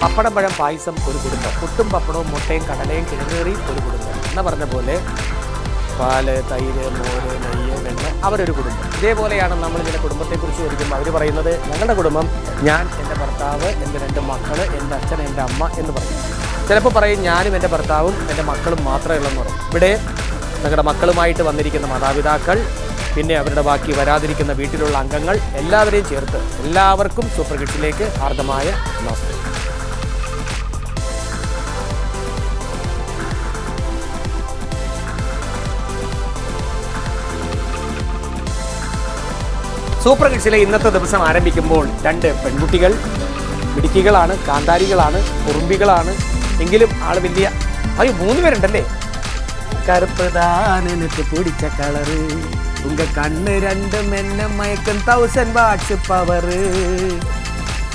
പപ്പടം പഴം പായസം ഒരു കുടുംബം, പുട്ടും പപ്പടവും മുട്ടയും കടലയും കിഴങ്ങേറിയും ഒരു കുടുംബം എന്ന് പറഞ്ഞ പോലെ പാല്, തൈര്, മോര്, നെയ്യ്, വെണ്ണ അവരൊരു കുടുംബം. ഇതേപോലെയാണ് നമ്മൾ ഇതിൻ്റെ കുടുംബത്തെക്കുറിച്ച് ചോദിക്കുമ്പോൾ അവർ പറയുന്നത് ഞങ്ങളുടെ കുടുംബം ഞാൻ, എൻ്റെ ഭർത്താവ്, എൻ്റെ 2 മക്കൾ, എൻ്റെ അച്ഛൻ, എൻ്റെ അമ്മ എന്ന് പറയും. ചിലപ്പോൾ പറയും ഞാനും എൻ്റെ ഭർത്താവും എൻ്റെ മക്കളും മാത്രമേ ഉള്ളെന്ന് പറയും. ഇവിടെ ഞങ്ങളുടെ മക്കളുമായിട്ട് വന്നിരിക്കുന്ന മാതാപിതാക്കൾ, പിന്നെ അവരുടെ ബാക്കി വരാതിരിക്കുന്ന വീട്ടിലുള്ള അംഗങ്ങൾ എല്ലാവരെയും ചേർത്ത് എല്ലാവർക്കും സൂപ്പർ കിഡ്സിലേക്ക് ഹാർദമായ നമസ്കാരം. സൂപ്പർ കിഡ്സിലെ ഇന്നത്തെ ദിവസം ആരംഭിക്കുമ്പോൾ 2 പെൺകുട്ടികൾ മിടുക്കികളാണ്, കാന്താരികളാണ്, കുറുമ്പികളാണ്. എങ്കിലും ആള് വലിയ 3 പേരുണ്ടല്ലേ. കറുപ്പ് താനെനിക്ക് പിടിച്ച കളറ്, ഉങ്ക കണ്ണ് 2 എന്നെ മയക്കും 1000 വാട്ട്സ് പവർ.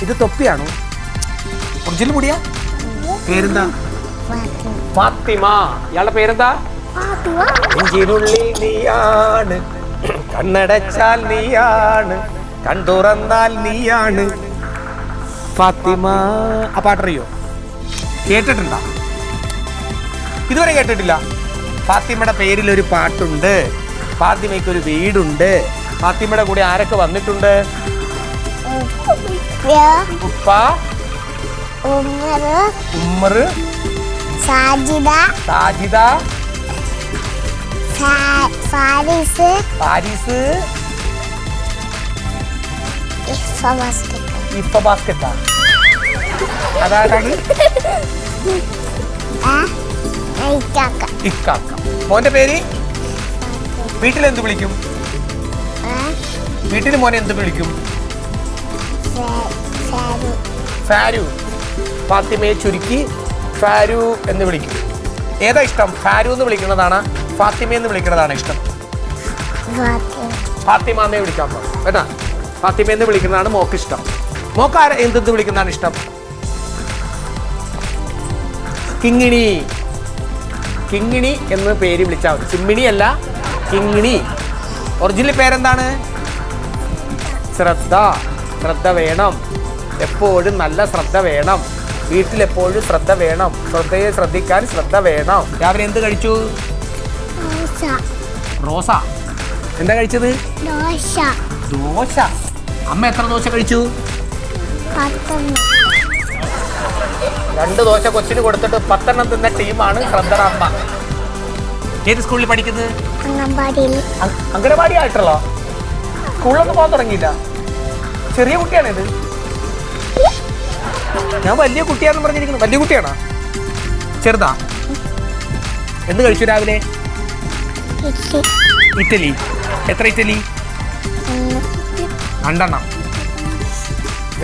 ഇത് തൊപ്പിയാണോ? ഒറിജിനൽ മുടിയാ? പേരെന്താ? ഫാത്തിമ. ഇയാളുടെ പേരെന്താ? നെഞ്ചിനുള്ളിൽ നീയാണ്, കണ്ണടച്ചാൽ നീയാണ്, കണ്ടുറന്നാൽ നീയാണ് ഫാത്തിമ. ആ പാട്ടറിയോ? കേട്ടിട്ടുണ്ടോ? ഇതുവരെ കേട്ടിട്ടില്ല. ഫാത്തിമയുടെ പേരിലൊരു പാട്ടുണ്ട്, ഫാത്തിമയ്ക്കൊരു വീടുണ്ട്. ഫാത്തിമയുടെ കൂടെ ആരൊക്കെ വന്നിട്ടുണ്ട്? ഉപ്പ, ഉമ്മർ, സാജിദ, ഫാരിസ്, ഇഫ ബാസ്കറ്റാ. അതാണ് ഇക്കാക്ക. മോന്റെ പേര്? വീട്ടിലെന്ത് വിളിക്കും? വീട്ടിൽ മോനെ എന്ത് വിളിക്കും? ഫാരു. ഫാത്തിമയെ ചുരുക്കി ഫാരു എന്ന് വിളിക്കും. ഏതാ ഇഷ്ടം? ഫാരു എന്ന് വിളിക്കുന്നതാണ്, ഫാത്തിമ എന്ന് വിളിക്കുന്നതാണ് ഇഷ്ടം? ഫാത്തിമ എന്നേ വിളിക്കാൻ പാടും കേട്ടാ. ഫാത്തിമ എന്ന് വിളിക്കുന്നതാണ് മോക്ക് ഇഷ്ടം. മോക്ക് എന്തെന്ന് വിളിക്കുന്നതാണ് ഇഷ്ടം? കിങ്ങിണി. കിങ്ങിണി എന്ന് പേര് വിളിച്ചാൽ മതി. ചിമ്മിണി അല്ല, കിങ്ങിണി. ഒറിജിനൽ പേരെന്താണ്? ശ്രദ്ധ. ശ്രദ്ധ വേണം, എപ്പോഴും നല്ല ശ്രദ്ധ വേണം. വീട്ടിലെപ്പോഴും ശ്രദ്ധ വേണം. ശ്രദ്ധയെ ശ്രദ്ധിക്കാൻ ശ്രദ്ധ വേണം. രാവിലെ എന്ത് കഴിച്ചു? റോസ. എന്താ കഴിച്ചത്? ദോശ. അമ്മ എത്ര ദോശ കഴിച്ചു? 2 ദോശ കൊച്ചിന് കൊടുത്തിട്ട് 10 തിന്ന ടീമാണ് ശ്രദ്ധ അമ്മ. ഏത് സ്കൂളിൽ പഠിക്കുന്നത്? അംഗനവാടി ആയിട്ടുള്ള സ്കൂളിലൊന്നും പോകാൻ തുടങ്ങിയില്ല. ചെറിയ കുട്ടിയാണിത്. ഞാൻ വലിയ കുട്ടിയാണെന്ന് പറഞ്ഞിരിക്കുന്നു. വലിയ കുട്ടിയാണോ? ചെറുതാ? എന്ത് കഴിച്ചു രാവിലെ? ഇഡ്ഡലി. എത്ര ഇഡ്ഡലി? 2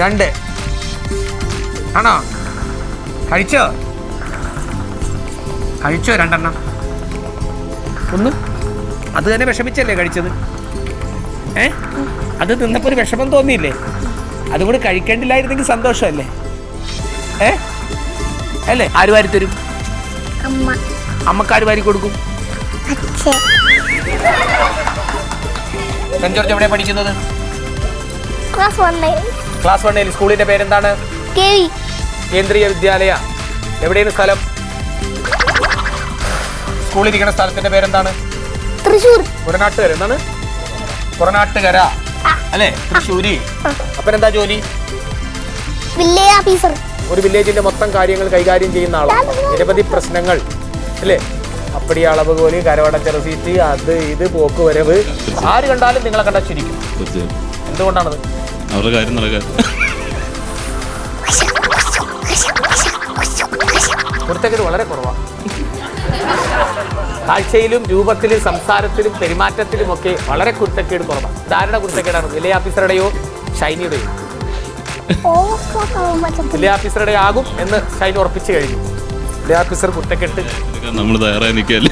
2 ആണോ? കഴിച്ചോ? 2 ഒന്ന്. അത് തന്നെ വിഷമിച്ചല്ലേ കഴിച്ചത്? അത് തിന്നപ്പോൾ ഒരു വിഷമം തോന്നിയില്ലേ? അതുകൂടെ കഴിക്കേണ്ടില്ലായിരുന്നെങ്കിൽ സന്തോഷമല്ലേ? അല്ലേ? ആര് വാരി തരും? അമ്മക്കാര് വാരി കൊടുക്കും? സെന്റ് ജോർജ് എവിടെ പഠിക്കുന്നത്? ക്ലാസ് 1. സ്കൂളിന്റെ പേരെന്താണ്? കേന്ദ്രീയ വിദ്യാലയ. എവിടെയാണ് സ്ഥലം? സ്കൂളിരിക്കുന്ന സ്ഥലത്തിന്റെ പേരെന്താണ്? തൃശ്ശൂർ. പുറനാട്ടുകര. എന്താണ്? പുറനാട്ടുകര അല്ലേ? തൃശ്ശൂര്. അപ്പനെന്താ ജോലി? Village officer. ഒരു വില്ലേജിന്റെ മൊത്തം കാര്യങ്ങൾ കൈകാര്യം ചെയ്യുന്ന ആളാണ്. നിരവധി പ്രശ്നങ്ങൾ അല്ലേ? അപ്പടി അളവ് കോലി, കരവടച്ച റെസീറ്റ്, അത് ഇത് പോക്ക് വരവ്. ആര് കണ്ടാലും നിങ്ങളെ കണ്ടാൽ ചിരിക്കും. എന്തുകൊണ്ടാണത്? അവരുടെ കാര്യം നടക്കാൻ. കുരുത്തക്കേട് വളരെ കുറവാണ്. കാഴ്ചയിലും രൂപത്തിലും സംസാരത്തിലും പെരുമാറ്റത്തിലും ഒക്കെ വളരെ കുരുത്തക്കേട് കുറവാണ്. ധാരണ കുരുത്തക്കേടാണ്. വില്ലേജ് ഓഫീസറുടെയോ ഷൈനിയുടെയോ? വില്ലേജ് ഓഫീസറുടെ ആകും എന്ന് ഷൈനി ഉറപ്പിച്ചു കഴിഞ്ഞു. വില്ലേജ് ഓഫീസർ കുരുത്തക്കെട്ട് നമ്മൾ തയ്യാറായി നിൽക്കല്ലേ.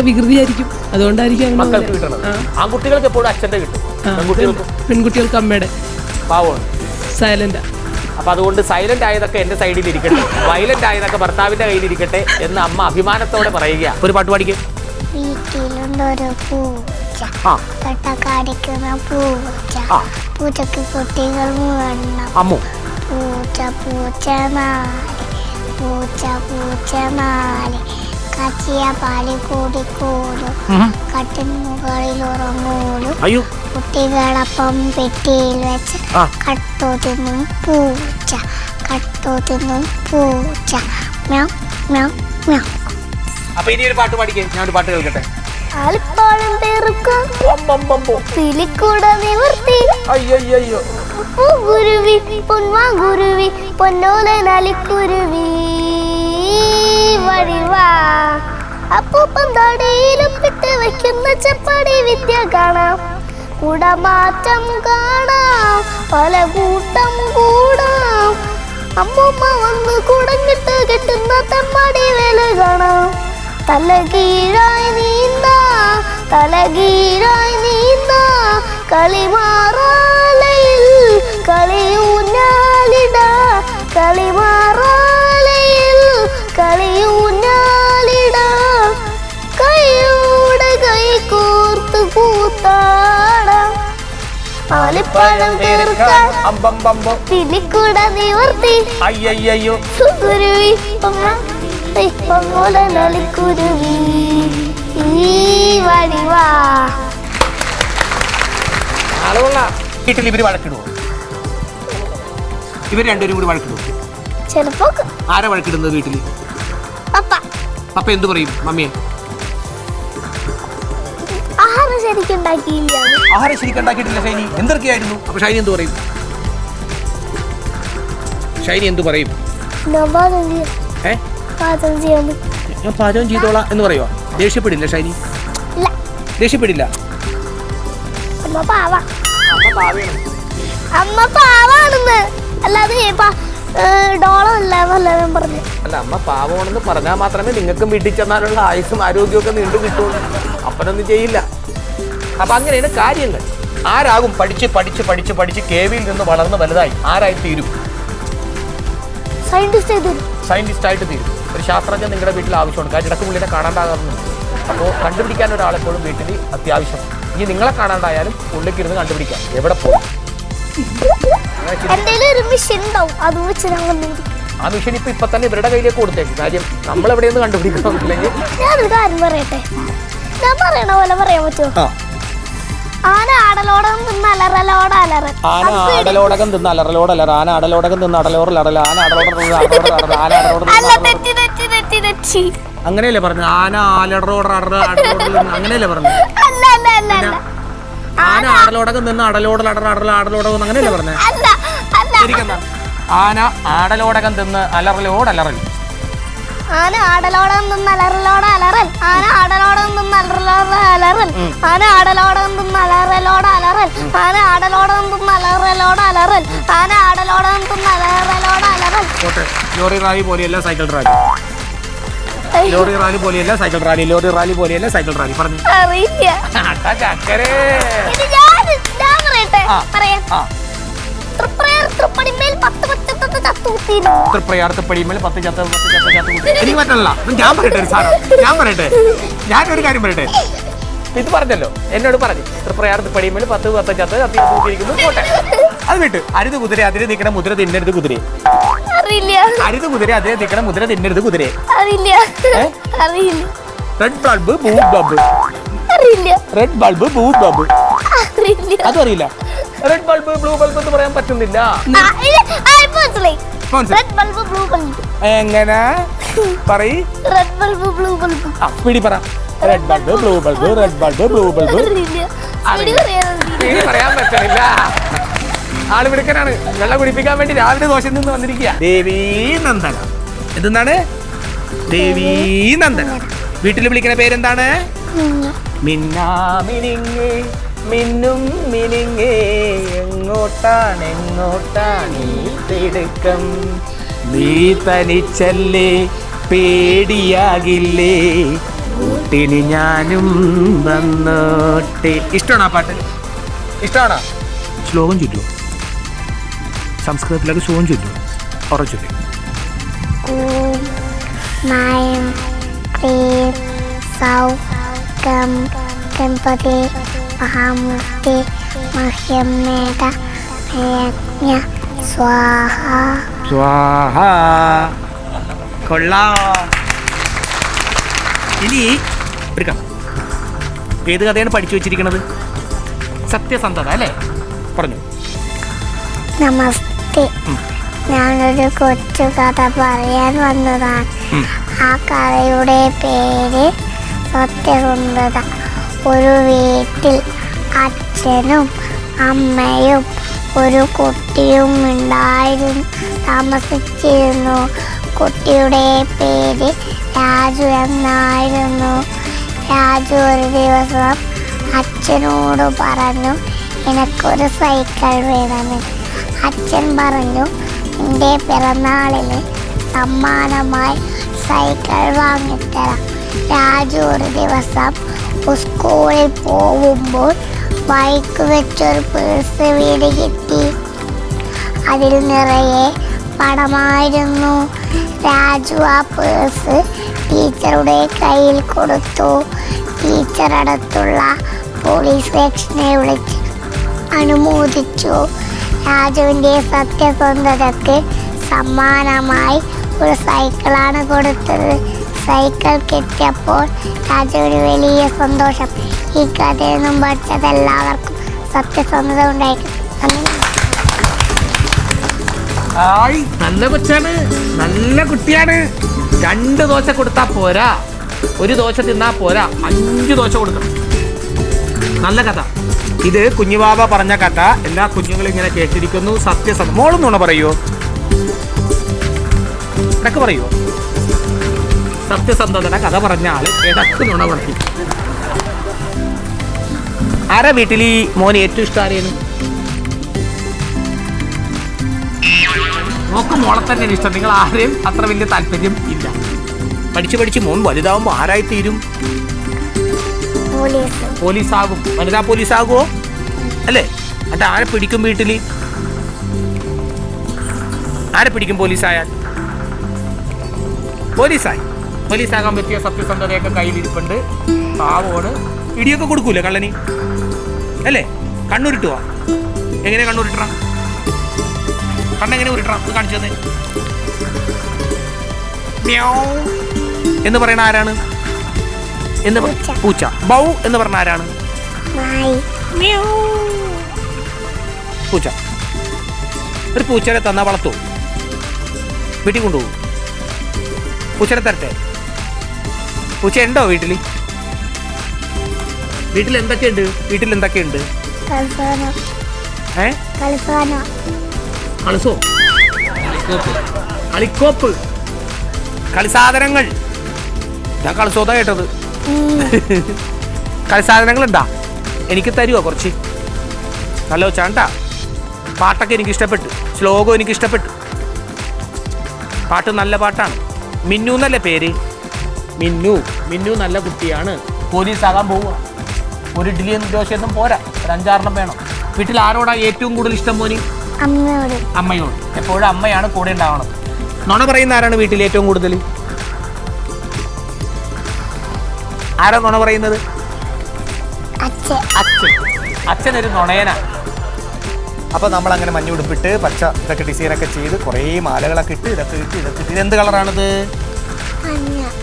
വികൃതിയായിരിക്കും, അതുകൊണ്ടായിരിക്കും മക്കൾക്ക് കിട്ടണത്. ആൺകുട്ടികൾക്ക് എപ്പോഴും അച്ഛൻ്റെ കിട്ടും, പെൺകുട്ടികൾക്ക് അമ്മയുടെ. പാവമാണ്, സൈലന്റാ. അപ്പൊ അതുകൊണ്ട് സൈലന്റ് ആയതൊക്കെ എന്റെ സൈഡിൽ ഇരിക്കട്ടെ, വയലന്റ് ആയതൊക്കെ ഭർത്താവിന്റെ കയ്യിൽ ഇരിക്കട്ടെ എന്ന് അമ്മ അഭിമാനത്തോടെ പറയുക. ഒരു പാട്ട് പാടിക്കേ. വീട്ടിലുണ്ടൊരു പൂച്ച, പൂച്ചക്ക് കുട്ടികൾ 3 അമ്മു പൂച്ച പൂച്ച നാല് പൂച്ച പൂച്ച നാല് കച്ചിയ പാല് കൂടി കൂടും കട്ടിന് മുകളിൽ ഉറങ്ങൂലും അയ്യോ കുട്ടികളപ്പം പെട്ടിയിൽ വെച്ച് കട്ടു തിന്നും പൂച്ച കട്ടു തിന്നും പൂച്ച മ്യാ മ്യാ മ്യാ. അപ്പൊ ഇനി ഒരു പാട്ട് പാടിക്കേ, ഞാൻ ഒരു പാട്ട് കേൾക്കട്ടെ. ആൽപ്പാളം പെറുക്കാം പിലിക്കൂട നിവർത്തി അയ്യോ ഗുരുവി പൊന്മാ ഗുരുവി പൊന്നോലനാലിക്കുരുവി വഴിവാ അപ്പൂപ്പൻ തടിയിലുപ്പിട്ട് വെക്കുന്ന ചെപ്പടി വിദ്യ കാണാം കുടമാറ്റം കാണാം പല കൂട്ടം കൂടാം അമ്മൂമ്മ വന്ന് കുടങ്ങിട്ട് കെട്ടുന്ന തെമ്മാടി വേല കാണാം തലകീഴായി നീന്താ തലകീഴായി നീന്താ കളിമാറാലയിൽ കളിയൂഞ്ഞാലിടാ കളിമാറാലയിൽ കളിയൂഞ്ഞാലിടാ കൈയോടെ കൈ കോർത്ത് കൂത്താടാ ആലിപ്പഴം തീർക്കാൻ പിലിക്കൂട നിവർത്തി അയ്യോ കുരുവി പൊന്നോലനാലിക്കുരുവി വഴിവാ. വീട്ടിൽ ഇവര് വഴക്കിടുവോ? ഇവർ രണ്ടുപേരും കൂടി വഴക്കിടുവോ? ചിലപ്പോ ആരാ വഴക്കിടുന്നത് വീട്ടില്? പപ്പ എന്തു പറയും മമ്മിയെ? ആഹാരം ശരിക്കും ഉണ്ടാക്കിയില്ല. ആഹാരം ശരിക്കും ഉണ്ടാക്കിയിട്ടില്ല ഷൈനി. എന്തൊക്കെയായിരുന്നു? അപ്പൊ ഷൈനി എന്തു പറയും? ഷൈനി എന്തു പറയും? ഞാൻ പാചകം ചെയ്തോളാം എന്ന് പറയുവോ? ദേഷ്യപ്പെടില്ല ഷൈനി? ദേഷ്യപ്പെടില്ല. അമ്മ പാവാണെന്ന് അല്ലാതെ പറഞ്ഞു. അല്ല, അമ്മ പാവമാണെന്ന് പറഞ്ഞാൽ മാത്രമേ നിങ്ങൾക്കും വീട്ടിൽ ചെന്നാലുള്ള ആയുസും ആരോഗ്യമൊക്കെ നീണ്ടു കിട്ടുള്ളൂ. അപ്പനൊന്നും ചെയ്യില്ല. അപ്പൊ അങ്ങനെയാണ് കാര്യങ്ങൾ. ആരാകും പഠിച്ച് പഠിച്ച് പഠിച്ച് പഠിച്ച് കേവിയിൽ നിന്ന് വളർന്ന് വലുതായി ആരായി തീരും? സയന്റിസ്റ്റ് ആയിട്ട് തീരും. ഒരു ശാസ്ത്രജ്ഞൻ നിങ്ങളുടെ വീട്ടിൽ ആവശ്യമാണ്. കാര്യം ഇടക്ക് പുള്ളിനെ കാണാണ്ടാകാറുണ്ട്. അപ്പോൾ കണ്ടുപിടിക്കാൻ ഒരാളെപ്പോഴും വീട്ടിൽ അത്യാവശ്യം. ഇനി നിങ്ങളെ കാണാണ്ടായാലും പുള്ളിക്ക് ഇരുന്ന് കണ്ടുപിടിക്കാം എവിടെ പോകും. ആ മിഷൻ ഇപ്പൊ തന്നെ ഇവരുടെ കയ്യിലേക്ക് കൊടുത്തേക്കും. കാര്യം നമ്മൾ എവിടെയൊന്ന് കണ്ടുപിടിക്കണമെന്നില്ലെങ്കിൽ ഞാനൊരു കാര്യം പറയട്ടെ. ഞാൻ പറയണ പോലെ പറയാൻ പറ്റുമോ? ആന ആടലോടകം തിന്ന് അലറലോട് അലറൽ. ആന ആടലോടകം തിന്ന് അലറലോട് അലറ. ആന ആടലോടകം തിന്ന് അടലോറിൽ അടല. ആന അങ്ങനെയല്ലേ പറഞ്ഞു? ആന ആലടറോട് അങ്ങനെയല്ലേ പറഞ്ഞു? ആന ആടലോടകം നിന്ന് അടലോടൽ അടറ ആടലോടകം അങ്ങനെയല്ലേ പറഞ്ഞേ? ശരിക്കെന്താ? ആന ആടലോടകം തിന്ന് അലറലോട് അലറൽ. ആന ആടലോടകം തിന്ന് അലറലോട് അലറൽ. ആന ആടലോടകം തിന്ന് അലറലോട് അലറൽ. ആന ആടലോടകം തിന്ന് അലറലോട് അലറൽ. ആന ആടലോടകം തിന്ന് അലറലോട് അലറൽ. ആന ആടലോടകം തിന്ന് അലറലോട് അലറൽ. ലോറി റാലി പോലെയല്ല സൈക്കിൾ റാലി. ലോറി റാലി പോലെയല്ല സൈക്കിൾ റാലി. ലോറി റാലി പോലെയല്ല സൈക്കിൾ റാലി. പറഞ്ഞു അറിയില്ല. ഞാനൊരു കാര്യം പറയട്ടെ. ഇത് പറഞ്ഞല്ലോ, എന്നോട് പറഞ്ഞു തൃപ്രയാർ പടിയുമ്പോൾ 10 ചത്ത് കത്തിയിരിക്കുന്നു. പോട്ടെ, അത് വിട്ട്. അരുത് കുതിര അതിന് നിൽക്കണ മുദ്ര തിന്നരുത് കുതിര. അരുത് കുതിര അതിന് നിൽക്കണ മുദ്ര തിന്നരുത് കുതിര. Red bulb blue bulb. Red bulb blue bulb അതറിയില്ല. റെഡ് ബൾബ് ബ്ലൂ ബൾബ് എന്ന് പറയാൻ പറ്റുന്നില്ല. എങ്ങനെ പറയ്? Red bulb blue bulb. പിടി പറ. Red bulb blue bulb. Red bulb blue bulb പറയാൻ പറ്റില്ല. ആള് വിളിക്കാനാണ്. വെള്ളം കുടിപ്പിക്കാൻ വേണ്ടി രാവിലെ ദോശയിൽ നിന്ന് വന്നിരിക്കുക. ദേവീ നന്ദന. എന്താണ്? ദേവീ നന്ദന. വീട്ടിൽ വിളിക്കുന്ന പേരെന്താണ്? മിന്നാ മിനിങ്ങേ മിന്നും മിനിങ്ങേ എങ്ങോട്ടാണ് എങ്ങോട്ടാണ് തിടുക്കം? നീ തനിച്ചല്ലേ പേടിയാകില്ലേ? കൂട്ടിന് ഞാനും വന്നോട്ടെ. ഇഷ്ടമാണോ ആ പാട്ട്? ഇഷ്ടമാണോ? ശ്ലോകം ചൊല്ലുമോ? സംസ്കൃതത്തിലൊക്കെ ശ്ലോകം ചൊല്ലുമോ? ഉറച്ചു ചൊല്ലും. ഗണപതി മഹാമൂർത്തി മഹ്യമേധ പ്രയജ്ഞ സ്വാഹ. സ്വാഹ. കൊള്ളാം. ഇനി ഒരു കഥ. ഏത് കഥയാണ് പഠിച്ചു വെച്ചിരിക്കുന്നത്? സത്യസന്ധത അല്ലേ? പറഞ്ഞു. നമസ്തേ, ഞാനൊരു കൊച്ചു കഥ പറയാൻ വന്നതാണ്. ആ കഥയുടെ പേര് സത്യസന്ധത. ഒരു വീട്ടിൽ അച്ഛനും അമ്മയും ഒരു കുട്ടിയും താമസിച്ചിരുന്നു. കുട്ടിയുടെ പേര് രാജു എന്നായിരുന്നു. രാജു ഒരു ദിവസം അച്ഛനോട് പറഞ്ഞു, എനിക്കൊരു സൈക്കിൾ വേണമെന്ന്. അച്ഛൻ പറഞ്ഞു, എൻ്റെ പിറന്നാളിന് സമ്മാനമായി സൈക്കിൾ വാങ്ങിത്തരാം. രാജു ഒരു ദിവസം സ്കൂളിൽ പോകുമ്പോൾ ബൈക്ക് വെച്ചൊരു പേഴ്സ് വീട് കിട്ടി. അതിൽ നിറയെ പണമായിരുന്നു. രാജു ആ പേഴ്സ് ടീച്ചറുടെ കയ്യിൽ കൊടുത്തു. ടീച്ചർ അടുത്തുള്ള പോലീസ് സ്റ്റേഷനെ വിളിച്ച് അനുമോദിച്ചു. രാജുവിൻ്റെ സത്യസന്ധതയ്ക്ക് സമ്മാനമായി ഒരു സൈക്കിളാണ് കൊടുത്തത്. സൈക്കിൾ കിട്ടിയപ്പോൾ രാജുവിന് വലിയ സന്തോഷം. ഈ കഥയിൽ നിന്നും പഠിച്ചത് എല്ലാവർക്കും സത്യസന്ധത ഉണ്ടായിരിക്കും. നല്ല കൊച്ചാണ്, നല്ല കുട്ടിയാണ്. 2 ദോശ കൊടുത്താൽ പോരാ, 1 ദോശ തിന്നാ പോരാ, 5 ദോശ കൊടുക്കണം. നല്ല കഥ. ഇത് കുഞ്ഞുബാബ പറഞ്ഞ കഥ എല്ലാ കുഞ്ഞുങ്ങളും ഇങ്ങനെ കേട്ടിരിക്കുന്നു. സത്യസന്ധ. മോളും നുണ പറയോ? ഇടക്ക് പറയോ? സത്യസന്ധതയുടെ കഥ പറഞ്ഞ ആള് ഇടക്ക് നുണ പറയും. ആരാ വീട്ടിൽ ഈ മോന് ഏറ്റവും ഇഷ്ടം ആരെയാണ്? മോക്ക് മോളെ തന്നെയാണ് ഇഷ്ടം. നിങ്ങൾ ആരെയും അത്ര വലിയ താല്പര്യം ഇല്ല. പഠിച്ച് മോൻ വലുതാവുമ്പോൾ ആരായി തീരും? പോലീസാകും. വനിതാ പോലീസാകുമോ? അല്ലേ? എന്നിട്ട് ആരെ പിടിക്കും വീട്ടിൽ? ആരെ പിടിക്കും പോലീസായാൽ? പോലീസാകാൻ പറ്റിയ സത്യസന്ധതയൊക്കെ കയ്യിലിരിപ്പുണ്ട്. പാവോട്. ഇടിയൊക്കെ കൊടുക്കൂലേ കള്ളനി? അല്ലേ? കണ്ണുരുട്ടുവാ. എങ്ങനെ കണ്ണുരുട്ടണം? കണ്ണെങ്ങനെ ഉരുട്ടണം? ഇത് കാണിച്ചു തന്നെ. എന്ന് പറയണ ആരാണ്? പൂച്ച. ബൗ എന്ന് പറഞ്ഞ ആരാണ്? പൂച്ച. ഒരു പൂച്ചനെ തന്നാ വളർത്തൂ? വീട്ടിൽ കൊണ്ടുപോകും? പൂച്ചനെ തരട്ടെ? പൂച്ച ഉണ്ടോ വീട്ടിൽ? വീട്ടിൽ എന്തൊക്കെയുണ്ട്? കളിസോ? കളിക്കോപ്പ്, കളിസാധനങ്ങൾ. ഞാൻ കളിസോതാ കേട്ടത്. കളിസാധനങ്ങൾ ഉണ്ടാ? എനിക്ക് തരുമോ കുറച്ച്? നല്ല വെച്ചാണ്ടാ. പാട്ടൊക്കെ എനിക്ക് ഇഷ്ടപ്പെട്ടു. ശ്ലോകം എനിക്ക് ഇഷ്ടപ്പെട്ടു. പാട്ട് നല്ല പാട്ടാണ്. മിന്നു എന്നല്ലേ പേര്? മിന്നു നല്ല കുട്ടിയാണ്. പോലീസാകാൻ പോവുക. ഒരു ഇഡ്ഡലിയും ദോശയൊന്നും പോരാ, ഒരു 5-6 വേണം. വീട്ടിൽ ആരോടാ ഏറ്റവും കൂടുതൽ ഇഷ്ടം മോനി? അമ്മയോട്. എപ്പോഴും അമ്മയാണ് കൂടെ ഉണ്ടാവണം. നുണ പറയുന്ന ആരാണ് വീട്ടിൽ ഏറ്റവും കൂടുതൽ? ആരാ നുണ പറയുന്നത്? അച്ഛനൊരു നുണയനാ. അപ്പൊ നമ്മൾ അങ്ങനെ മഞ്ഞുടുപ്പിട്ട് പച്ച ഇതൊക്കെ ഡിസൈനൊക്കെ ചെയ്ത് കുറേ മാലകളൊക്കെ ഇട്ട് ഇതൊക്കെ ഇട്ട് ഇതെന്ത് കളറാണിത്?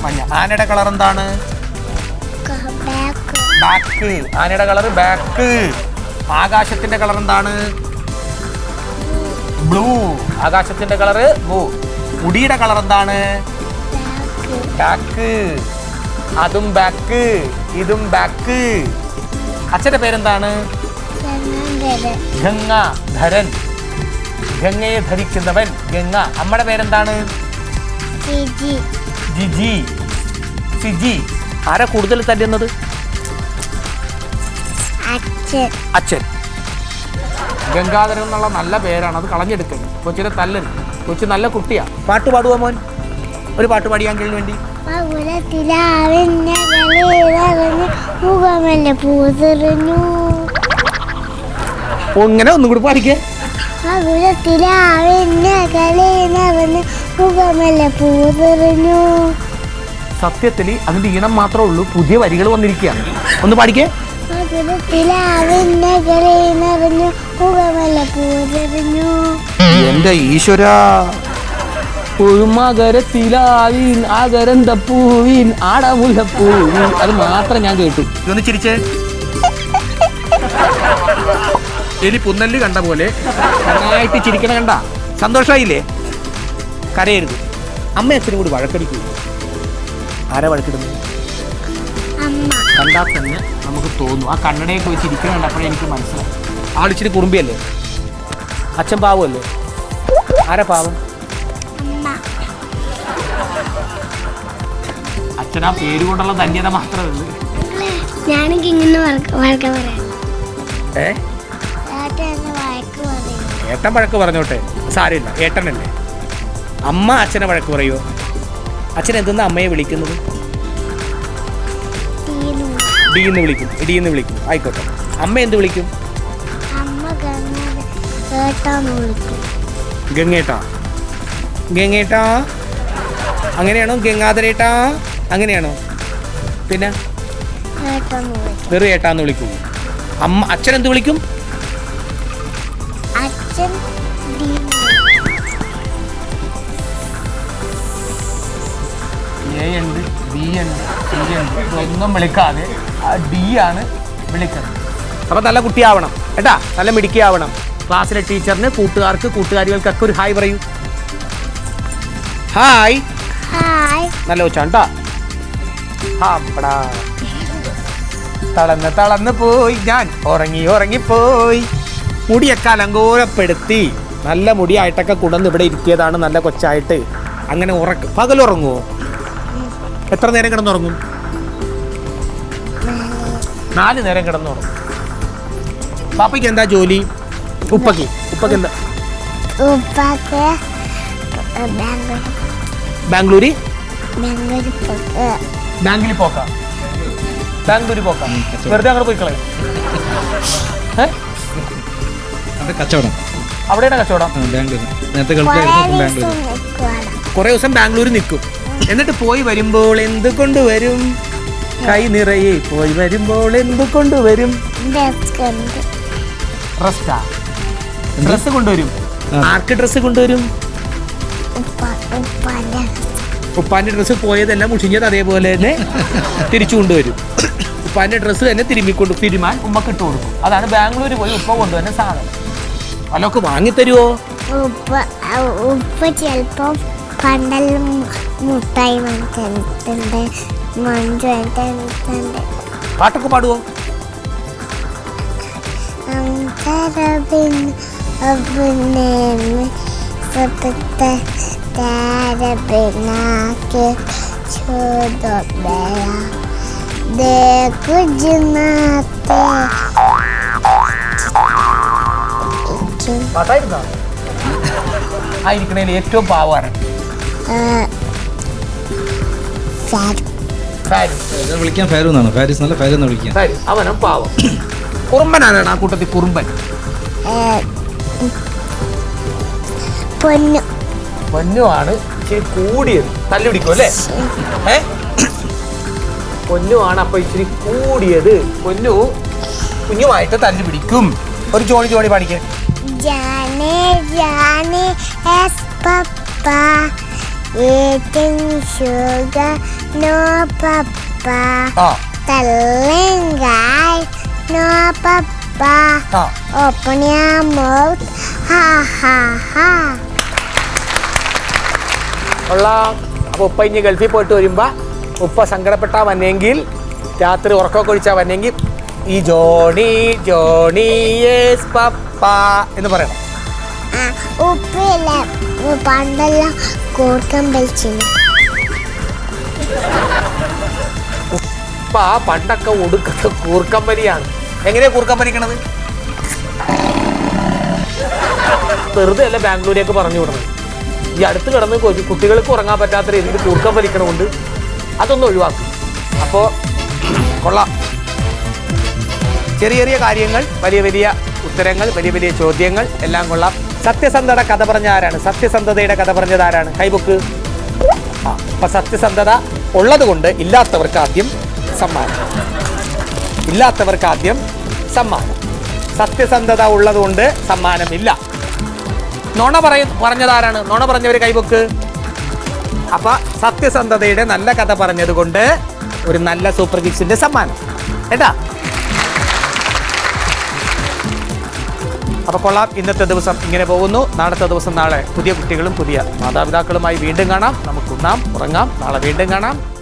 മഞ്ഞ. ആനയുടെ കളർ എന്താണ്? ബാക്ക്. ആനയുടെ കളർ ബാക്ക്. ആകാശത്തിന്റെ കളർ എന്താണ്? ബ്ലൂ. ആകാശത്തിന്റെ കളർ ബ്ലൂ. മുടിയുടെ കളർ എന്താണ്? ബാക്ക്. അതും ബാക്ക്, ഇതും ബാക്ക്. അച്ഛന്റെ പേരെന്താണ്? ഗംഗാധരൻ. ഗംഗയെ ധരിക്കുന്നവൻ ഗംഗ. അമ്മയുടെ പേരെന്താണ്? സിജി. ആരാ കൂടുതൽ തല്ലുന്നത്? അച്ഛൻ. ഗംഗാധരൻ എന്നുള്ള നല്ല പേരാണ്, അത് കളഞ്ഞെടുക്കരുത്. കൊച്ചിനെ തല്ലരുത്. കൊച്ചു നല്ല കുട്ടിയാ. പാട്ട് പാടുവാ മോൻ? ഒരു പാട്ട് പാടിയാങ്കിൽ വേണ്ടി. ഇങ്ങനെ ഒന്നും കൂടി പാടിക്കേ. സത്യത്തിൽ അതിന്റെ ഈണം മാത്രമേ ഉള്ളൂ. പുതിയ വരികൾ വന്നിരിക്കുകയാണ്. ഒന്ന് പാടിക്കേ. പൂവെറിഞ്ഞു. എന്റെ ഈശ്വര മകരത്തിലാവീൻ ആകരന്തപ്പൂവീൻ ആടമുല്ലപ്പൂവീൻ അത് മാത്രം ഞാൻ കേട്ടു. ഇതൊന്ന് ചിരിച്ചേ. എലി പുന്നല്ല് കണ്ട പോലെ നന്നായിട്ട് ചിരിക്കണ കണ്ട സന്തോഷമായില്ലേ? കരയരുത്. അമ്മ അച്ഛനും കൂടി വഴക്കടിക്കൂ. ആരാ വഴക്കിടുന്നത്? കണ്ടാൽ തന്നെ നമുക്ക് തോന്നും. ആ കണ്ണടയൊക്കെ വെച്ച് ഇരിക്കണം കണ്ടപ്പോഴേ എനിക്ക് മനസ്സിലായി ആളിച്ചിരി കുറുമ്പിയല്ലേ. അച്ഛൻ പാവമല്ലേ? ആരാ പാവം? അച്ഛൻ ആ പേര് കൊണ്ടുള്ള ധന്യത മാത്രമേ ഉള്ളൂ. ഞാനെനിക്ക് ഇങ്ങനെ വഴക്ക പറയാം. ഏട്ടൻ വഴക്ക് പറഞ്ഞോട്ടെ, സാരമില്ല, ഏട്ടനല്ലേ. അമ്മ അച്ഛനെ വഴക്ക് പറയുമോ? അച്ഛൻ എന്തെന്നാ അമ്മയെ വിളിക്കുന്നത്? ഡീന്ന് വിളിക്കും, ഇടിയെന്ന് വിളിക്കും. ആയിക്കോട്ടെ. അമ്മ എന്ത് വിളിക്കും? ഗംഗേട്ടാ. ഗംഗേട്ടാ അങ്ങനെയാണോ? ഗംഗാധരേട്ടാ അങ്ങനെയാണോ? പിന്നെ വെറും ഏട്ടാന്ന് വിളിക്കും. അമ്മ അച്ഛൻ എന്ത് വിളിക്കും? എ ഉണ്ട്, ബി ഉണ്ട്, സി ഉണ്ട്, ഇതൊന്നും വിളിക്കാതെ ആ ഡി ആണ് വിളിക്കുന്നത്. അപ്പം നല്ല കുട്ടിയാവണം കേട്ടാ, നല്ല മിടുക്കിയാവണം. ക്ലാസ്സിലെ ടീച്ചറിന്, കൂട്ടുകാർക്ക്, കൂട്ടുകാരികൾക്കൊക്കെ ഒരു ഹായ് പറയൂ. ഹായ്. നല്ല വെച്ചാണ്ടാ. തളർന്ന് പോയി ഞാൻ, ഉറങ്ങിപ്പോയി. മുടിയൊക്കെ അലങ്കോലപ്പെടുത്തി നല്ല മുടിയായിട്ടൊക്കെ കൊണ്ടുവന്ന് ഇവിടെ ഇരുത്തിയതാണ്, നല്ല കൊച്ചായിട്ട്. അങ്ങനെ പകലുറങ്ങുമോ? എത്ര നേരം കിടന്നുറങ്ങും? 4 നേരം കിടന്നുറങ്ങും. പാപ്പയ്ക്ക് എന്താ ജോലി? ഉപ്പക്ക് എന്താ? ബാംഗ്ലൂരിൽ പോക്കാ. ബാംഗ്ലൂരിൽ പോക്കാ. വെറുതെ അങ്ങോട്ട് പോയി കളയും. കച്ചവടം അവിടെയാണ് കച്ചവടം. കുറെ ദിവസം ബാംഗ്ലൂരിൽ നിൽക്കും. എന്നിട്ട് പോയി വരുമ്പോൾ എന്ത് കൊണ്ടുവരും? കൈ നിറയെ പോയി വരുമ്പോൾ എന്ത് കൊണ്ടുവരും? ഡ്രസ് കൊണ്ടുവരും. ആർക്ക് ഡ്രസ് കൊണ്ടുവരും? ഉപ്പാന്റെ ഡ്രസ്സ് പോയതെല്ലാം മുഷിഞ്ഞത് അതേപോലെ തന്നെ തിരിച്ചു കൊണ്ടുവരും. ഉപ്പാന്റെ ഡ്രസ്സ് തന്നെ തിരുമാൻ ഉമ്മക്ക് ഇട്ട് കൊടുക്കും. അതാണ് ബാംഗ്ലൂർ പോയി ഉപ്പ കൊണ്ടുവരുന്ന സാധനം. അല്ലൊക്കെ വാങ്ങിത്തരുവോ? ഉപ്പ ചിലപ്പം പണ്ടെല്ലാം മുട്ടായി വാങ്ങിട്ടുണ്ട്, മഞ്ചു വാങ്ങിട്ടുണ്ട്. പാട്ടൊക്കെ പാടുവോ? പാട്ടായിരുന്നോ? ആയിരിക്കണേൽ ഏറ്റവും പാവാണ് വിളിക്കാൻ ഫാരൂസ് എന്നാണ്. ഫാരിസ് നല്ല ഫാരൂസ് എന്ന് വിളിക്കാൻ. അവനും പാവം. കുറുമ്പനാണ് ആ കൂട്ടത്തിൽ കുറുമ്പൻ. പൊന്നുമാണ് ഇച്ചിരി കൂടിയത്. തല്ലുപിടിക്കും അല്ലേ? പൊന്നുമാണ് അപ്പൊ ഇച്ചിരി കൂടിയത്. പൊന്നു കുഞ്ഞുമായിട്ട് തല്ലു പിടിക്കും. ഒരു Johnny പാടിക്കേ. Eating sugar, no papa. Telling guy, no papa. Open your mouth, ha ha ha. അപ്പൊ ഉപ്പ ഇനി ഗൾഫിൽ പോയിട്ട് വരുമ്പോ ഉപ്പ സങ്കടപ്പെട്ടാ വന്നെങ്കിൽ, രാത്രി ഉറക്കമൊക്കെ ഒഴിച്ചാ വന്നെങ്കിൽ ഈ ജോണി യെസ് പപ്പ എന്ന് പറയണം. ഉപ്പില്ല, പണ്ടെല്ലാം കൂർക്കം വലിച്ചിരുന്നു. ഉപ്പ പണ്ടൊക്കെ ഒടുക്കത്തെ കൂർക്കം വലിയാണ്. എങ്ങനെയാ കൂർക്കം വലിക്കണത്? വെറുതെ അല്ല ബാംഗ്ലൂരേക്ക് പറഞ്ഞു വിടണം. ഈ അടുത്ത് കിടന്ന് കുട്ടികൾക്ക് ഉറങ്ങാൻ പറ്റാത്ത രീതിയിൽ കൂർക്കം വലിക്കണമുണ്ട്. അതൊന്നും ഒഴിവാക്കും. അപ്പോൾ കൊള്ളാം. ചെറിയ കാര്യങ്ങൾ, വലിയ ഉത്തരങ്ങൾ, വലിയ ചോദ്യങ്ങൾ എല്ലാം കൊള്ളാം. സത്യസന്ധത കഥ പറഞ്ഞ ആരാണ്? സത്യസന്ധതയുടെ കഥ പറഞ്ഞത് ആരാണ്? കൈബുക്ക്. അപ്പൊ സത്യസന്ധത ഉള്ളത് കൊണ്ട് ഇല്ലാത്തവർക്ക് ആദ്യം സമ്മാനം. സത്യസന്ധത ഉള്ളതുകൊണ്ട് സമ്മാനമില്ല. നുണ പറഞ്ഞതാരാണ്? നുണ പറഞ്ഞവര് കൈവക്ക്. അപ്പൊ സത്യസന്ധതയുടെ നല്ല കഥ പറഞ്ഞത് കൊണ്ട് ഒരു നല്ല സൂപ്പർ കിക്സിന്റെ സമ്മാനം കേട്ടാ. അപ്പൊ കൊള്ളാം. ഇന്നത്തെ ദിവസം ഇങ്ങനെ പോകുന്നു. നാളത്തെ ദിവസം നാളെ പുതിയ കുട്ടികളും പുതിയ മാതാപിതാക്കളുമായി വീണ്ടും കാണാം. നമുക്ക് ഉണ്ണാം, ഉറങ്ങാം. നാളെ വീണ്ടും കാണാം.